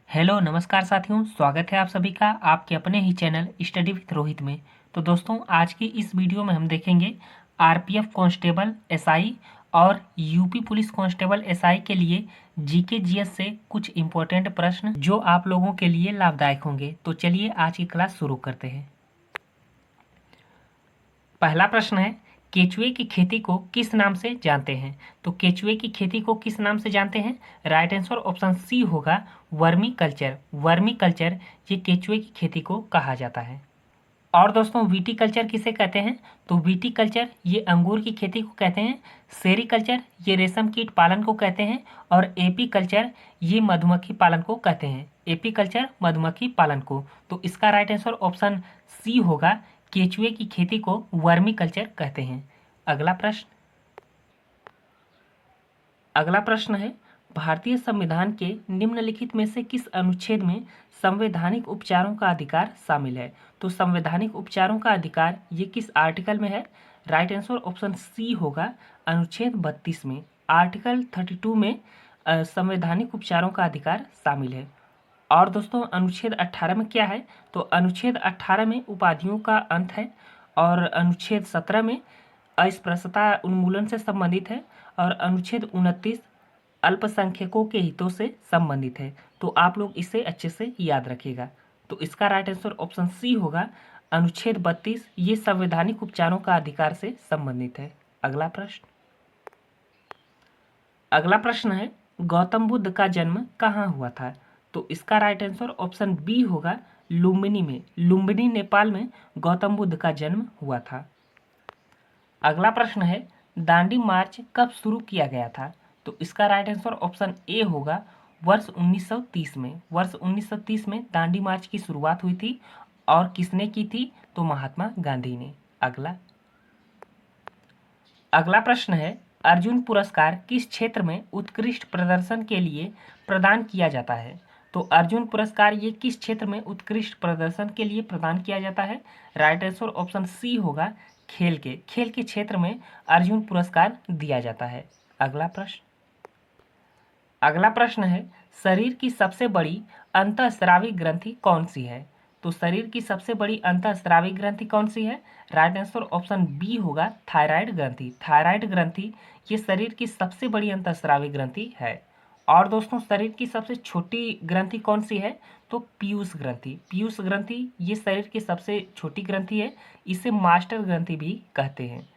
Hello नमस्कार साथियों, स्वागत है आप सभी का आपके अपने ही चैनल स्टडी विथ रोहित में। तो दोस्तों, आज की इस वीडियो में हम देखेंगे आरपीएफ कांस्टेबल एसआई और यूपी पुलिस कांस्टेबल एसआई के लिए जीके जीएस से कुछ इंपॉर्टेंट प्रश्न जो आप लोगों के लिए लाभदायक होंगे। तो चलिए आज की क्लास शुरू करते हैं। पहला प्रश्न है, केचुए की खेती को किस नाम से जानते हैं? तो केचुए की खेती को किस नाम से जानते हैं? राइट आंसर ऑप्शन सी होगा, वर्मी कल्चर। वर्मी कल्चर ये केचुए की खेती को कहा जाता है। और दोस्तों, वीटी कल्चर किसे कहते हैं? तो वीटी कल्चर ये अंगूर की खेती को कहते हैं। सेरी कल्चर ये रेशम कीट पालन को कहते हैं। और एपी कल्चर ये मधुमक्खी पालन को कहते हैं। एपी कल्चर मधुमक्खी पालन को। तो इसका राइट आंसर ऑप्शन सी होगा, केचुए की खेती को वर्मी कल्चर कहते हैं। अगला प्रश्न है, भारतीय संविधान के निम्नलिखित में से किस अनुच्छेद में संवैधानिक उपचारों का अधिकार शामिल है? तो संवैधानिक उपचारों का अधिकार ये किस आर्टिकल में है? राइट आंसर ऑप्शन सी होगा, अनुच्छेद 32 में। आर्टिकल 32 में संवैधानिक उपचारों का अधिकार शामिल है। और दोस्तों, अनुच्छेद 18 में क्या है? तो अनुच्छेद 18 में उपाधियों का अंत है। और अनुच्छेद 17 में अस्पृश्यता उन्मूलन से संबंधित है। और अनुच्छेद 29 अल्पसंख्यकों के हितों से संबंधित है। तो आप लोग इसे अच्छे से याद रखिएगा। तो इसका राइट आंसर ऑप्शन सी होगा, अनुच्छेद 32 ये संवैधानिक उपचारों का अधिकार से संबंधित है। अगला प्रश्न है, गौतम बुद्ध का जन्म कहाँ हुआ था? तो इसका राइट आंसर ऑप्शन बी होगा, लुम्बिनी में। लुम्बिनी नेपाल में गौतम बुद्ध का जन्म हुआ था। अगला प्रश्न है, दांडी मार्च कब शुरू किया गया था? तो इसका राइट आंसर ऑप्शन ए होगा, वर्ष 1930 में। वर्ष 1930 में दांडी मार्च की शुरुआत हुई थी। और किसने की थी? तो महात्मा गांधी ने। अगला प्रश्न है, अर्जुन पुरस्कार किस क्षेत्र में उत्कृष्ट प्रदर्शन के लिए प्रदान किया जाता है? तो अर्जुन पुरस्कार ये किस क्षेत्र में उत्कृष्ट प्रदर्शन के लिए प्रदान किया जाता है? राइट आंसर ऑप्शन सी होगा, खेल के क्षेत्र में अर्जुन पुरस्कार दिया जाता है। अगला प्रश्न है, शरीर की सबसे बड़ी अंतःस्रावी ग्रंथि कौन सी है? तो शरीर की सबसे बड़ी अंतःस्रावी ग्रंथि कौन सी है? राइट आंसर ऑप्शन बी होगा, थायराइड ग्रंथि। थायराइड ग्रंथि ये शरीर की सबसे बड़ी अंतःस्रावी ग्रंथि है। और दोस्तों, शरीर की सबसे छोटी ग्रंथि कौन सी है? तो पीयूष ग्रंथि। पीयूष ग्रंथि ये शरीर की सबसे छोटी ग्रंथि है। इसे मास्टर ग्रंथि भी कहते हैं।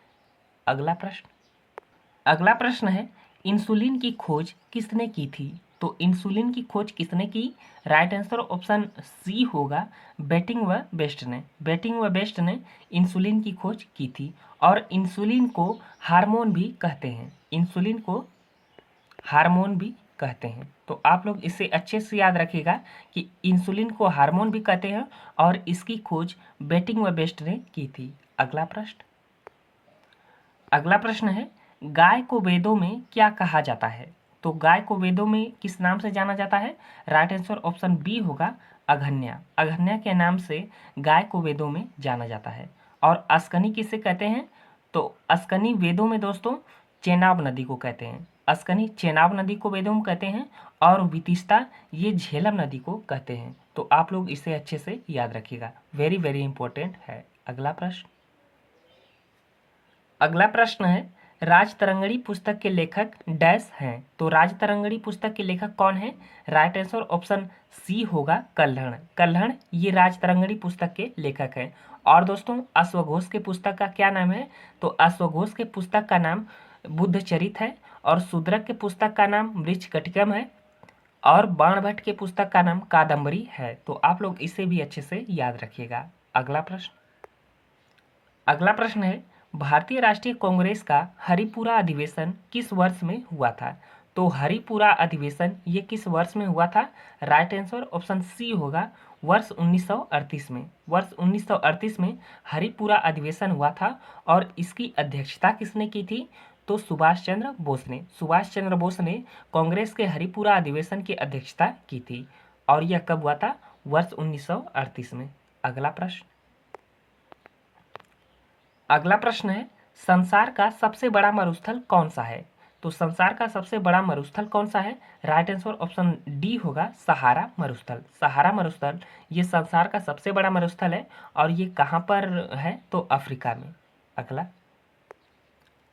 अगला प्रश्न है, इंसुलिन की खोज किसने की थी? तो इंसुलिन की खोज किसने की? राइट आंसर ऑप्शन सी होगा, बेटिंग व बेस्ट ने। बेटिंग व बेस्ट ने इंसुलिन की खोज की थी। और इंसुलिन को हार्मोन भी कहते हैं। इंसुलिन को हार्मोन भी कहते हैं। तो आप लोग इसे अच्छे से याद रखिएगा कि इंसुलिन को हार्मोन भी कहते हैं और इसकी खोज बेटिंग व बेस्ट ने की थी। अगला प्रश्न है, गाय को वेदों में क्या कहा जाता है? तो गाय को वेदों में किस नाम से जाना जाता है? राइट आंसर ऑप्शन बी होगा, अघन्या। अघन्या के नाम से गाय को वेदों में जाना जाता है। और अस्कनी किसे कहते हैं? तो अस्कनी वेदों में दोस्तों चेनाब नदी को कहते हैं। अस्कनी चेनाब नदी को वेदों में कहते हैं। और वितिस्ता ये झेलम नदी को कहते हैं। तो आप लोग इसे अच्छे से याद रखिएगा, वेरी वेरी इंपॉर्टेंट है। अगला प्रश्न है, राजतरंगिणी पुस्तक के लेखक डैश हैं? तो राजतरंगिणी पुस्तक के लेखक कौन है? राइट आंसर ऑप्शन सी होगा, कल्हण। कल्हण ये राजतरंगिणी पुस्तक के लेखक हैं। और दोस्तों, अश्वघोष के पुस्तक का क्या नाम है? तो अश्वघोष के पुस्तक का नाम बुद्धचरित है। और शूद्रक के पुस्तक का नाम मृच्छकटिकम है। और बाणभट्ट के पुस्तक का नाम कादम्बरी है। तो आप लोग इसे भी अच्छे से याद रखिएगा। अगला प्रश्न है, भारतीय राष्ट्रीय कांग्रेस का हरिपुरा अधिवेशन किस वर्ष में हुआ था? तो हरिपुरा अधिवेशन ये किस वर्ष में हुआ था? राइट आंसर ऑप्शन सी होगा, वर्ष 1938 में। वर्ष 1938 में हरिपुरा अधिवेशन हुआ था। और इसकी अध्यक्षता किसने की थी? तो सुभाष चंद्र बोस ने। सुभाष चंद्र बोस ने कांग्रेस के हरिपुरा अधिवेशन की अध्यक्षता की थी। और यह कब हुआ था? वर्ष 1938 में। अगला प्रश्न है, संसार का सबसे बड़ा मरुस्थल कौन सा है? तो संसार का सबसे बड़ा मरुस्थल कौन सा है? राइट आंसर ऑप्शन डी होगा सहारा मरुस्थल। सहारा मरुस्थल ये संसार का सबसे बड़ा मरुस्थल है और ये कहाँ पर है? तो अफ्रीका में।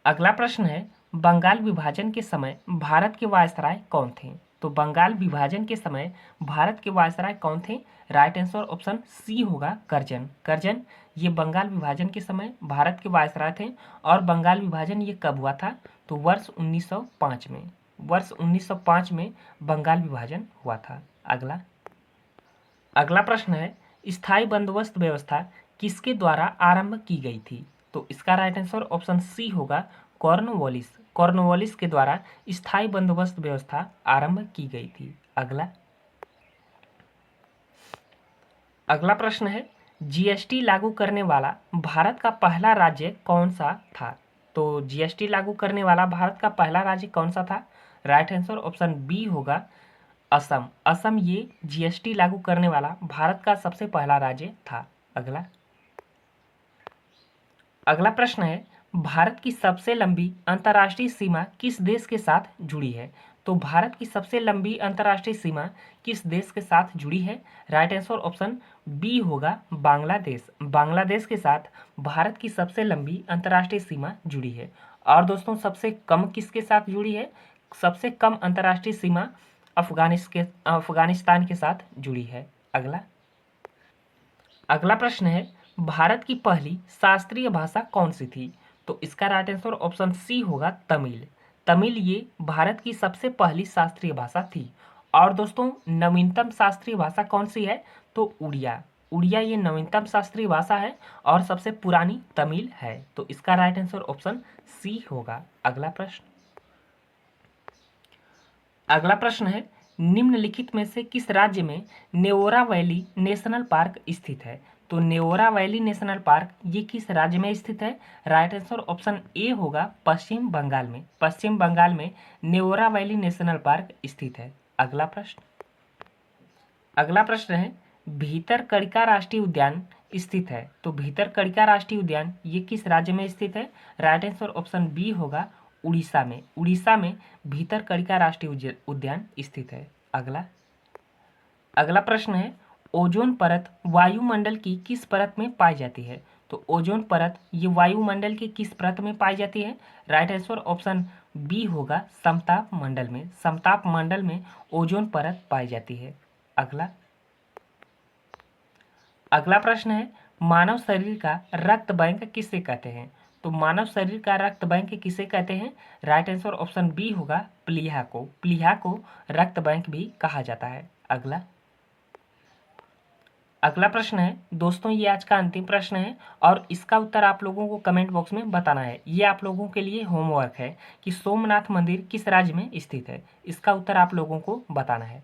अगला प्रश्न है, बंगाल विभाजन के समय भारत के वायसराय कौन थे? तो बंगाल विभाजन के समय भारत के वायसराय कौन थे? राइट आंसर ऑप्शन सी होगा करजन। करजन ये बंगाल विभाजन के समय भारत के वायसराय थे। और बंगाल विभाजन ये कब हुआ था? तो वर्ष 1905 में। वर्ष 1905 में बंगाल विभाजन हुआ था। अगला प्रश्न है, स्थायी बंदोबस्त व्यवस्था किसके द्वारा आरंभ की गई थी? तो इसका राइट आंसर ऑप्शन सी होगा कॉर्नवालिस। कॉर्नवालिस के द्वारा स्थायी बंदोबस्त व्यवस्था आरंभ की गई थी। अगला प्रश्न है, जीएसटी लागू करने वाला भारत का पहला राज्य कौन सा था? तो जीएसटी लागू करने वाला भारत का पहला राज्य कौन सा था? राइट आंसर ऑप्शन बी होगा असम। असम ये जीएसटी लागू करने वाला भारत का सबसे पहला राज्य था। अगला प्रश्न है, भारत की सबसे लंबी अंतर्राष्ट्रीय सीमा किस देश के साथ जुड़ी है? तो भारत की सबसे लंबी अंतर्राष्ट्रीय सीमा किस देश के साथ जुड़ी है? राइट आंसर ऑप्शन बी होगा बांग्लादेश। बांग्लादेश के साथ भारत की सबसे लंबी अंतर्राष्ट्रीय सीमा जुड़ी है। और दोस्तों सबसे कम किसके साथ जुड़ी है? सबसे कम अंतर्राष्ट्रीय सीमा अफगानिस्तान के साथ जुड़ी है। अगला प्रश्न है, भारत की पहली शास्त्रीय भाषा कौन सी थी? तो इसका राइट आंसर ऑप्शन सी होगा तमिल। तमिल ये भारत की सबसे पहली शास्त्रीय भाषा थी। और दोस्तों नवीनतम शास्त्रीय भाषा कौन सी है? तो उड़िया। उड़िया ये नवीनतम शास्त्रीय भाषा है और सबसे पुरानी तमिल है। तो इसका राइट आंसर ऑप्शन सी होगा। अगला प्रश्न है, निम्नलिखित में से किस राज्य में नेओरा वैली नेशनल पार्क स्थित है? तो नेओरा वैली नेशनल पार्क ये किस राज्य में स्थित है? राइट आंसर ऑप्शन ए होगा पश्चिम बंगाल में। पश्चिम बंगाल में नेओरा वैली नेशनल पार्क स्थित है। अगला प्रश्न है, भीतरकनिका राष्ट्रीय उद्यान स्थित है। तो भीतरकनिका राष्ट्रीय उद्यान ये किस राज्य में स्थित है? राइट आंसर ऑप्शन बी होगा उड़ीसा में। उड़ीसा में भीतरकनिका राष्ट्रीय उद्यान स्थित है। अगला प्रश्न है, ओजोन परत वायुमंडल की किस परत में पाई जाती है? तो ओजोन परत ये वायुमंडल की किस परत में पाई जाती है? राइट आंसर ऑप्शन बी होगा समताप मंडल में। समताप मंडल में ओजोन परत पाई जाती है। अगला प्रश्न है, मानव शरीर का रक्त बैंक किसे कहते हैं? तो मानव शरीर का रक्त बैंक किसे कहते हैं? राइट आंसर ऑप्शन बी होगा प्लीहा को। प्लीहा को रक्त बैंक भी कहा जाता है। अगला प्रश्न है दोस्तों, ये आज का अंतिम प्रश्न है और इसका उत्तर आप लोगों को कमेंट बॉक्स में बताना है। ये आप लोगों के लिए होमवर्क है कि सोमनाथ मंदिर किस राज्य में स्थित है। इसका उत्तर आप लोगों को बताना है।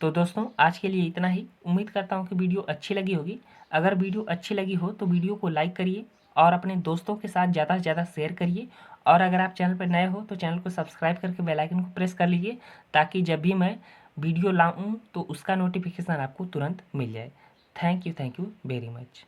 तो दोस्तों आज के लिए इतना ही। उम्मीद करता हूँ कि वीडियो अच्छी लगी होगी। अगर वीडियो अच्छी लगी हो तो वीडियो को लाइक करिए और अपने दोस्तों के साथ ज़्यादा से ज़्यादा शेयर करिए। और अगर आप चैनल पर नए हो तो चैनल को सब्सक्राइब करके बेल आइकन को प्रेस कर लीजिए ताकि जब भी मैं वीडियो लाऊं तो उसका नोटिफिकेशन आपको तुरंत मिल जाए। Thank you very much.